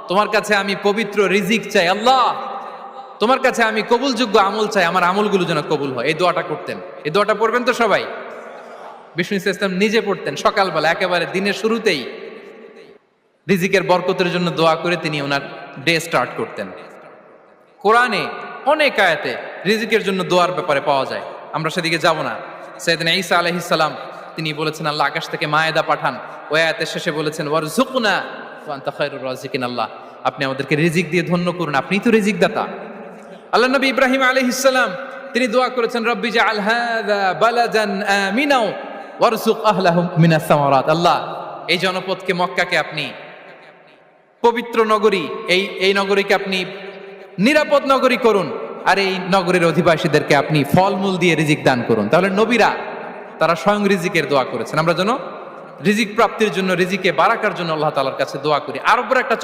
তোমার কাছে আমি পবিত্র রিজিক চাই আল্লাহ, তোমার কাছে আমি কবুলযোগ্য আমল চাই, আমার আমলগুলো যেন কবুল হয়। এই দোয়াটা করতেন। এই দোয়াটা পড়বেন তো সবাই। বিষ্ণু ইসলাম নিজে পড়তেন সকালবেলা, একেবারে দিনের শুরুতেই রিজিকের বরকতের জন্য দোয়া করে তিনি ওনার ডে স্টার্ট করতেন। কোরআনে অনেক আয়াতে রিজিকের জন্য দোয়ার ব্যাপারে পাওয়া যায়, আমরা সেদিকে যাব না। সাইয়েদনা ঈসা আলাইহিস সালাম তিনি বলেছেন আল্লাহ আকাশ থেকে মায়েদা পাঠান, ওই আয়াতের শেষে বলেছেন ওয়ারযুকনা ওয়া আনতা খায়রুর রাযিকিন, আল্লাহ আপনি আমাদেরকে রিজিক দিয়ে ধন্য করুন, আপনিই তো রিজিক দাতা। আল্লাহ নবী ইব্রাহিম আলাইহিস সালাম তিনি দোয়া করেছেন রব্বি জাআল হাযা বালাদান আমিনা ওয়ারযুক আহলাহু মিনাস সামারাত, আল্লাহ এই জনপদকে মক্কাকে আপনি পবিত্র নগরী, এই নগরীকে আপনি নিরাপদ নগরী করুন, আর এই নগরীর অধিবাসীদেরকে আপনি ফলমূল দিয়ে রিজিক দান করুন। তাহলে নবীরা তারা স্বয়ং রিজিকের দোয়া করেছেন। আমরা যেন রিজিক প্রাপ্তির জন্য, রিজিকে বারাকার জন্য আল্লাহ তাআলার কাছে দোয়া করি। আরবের একটা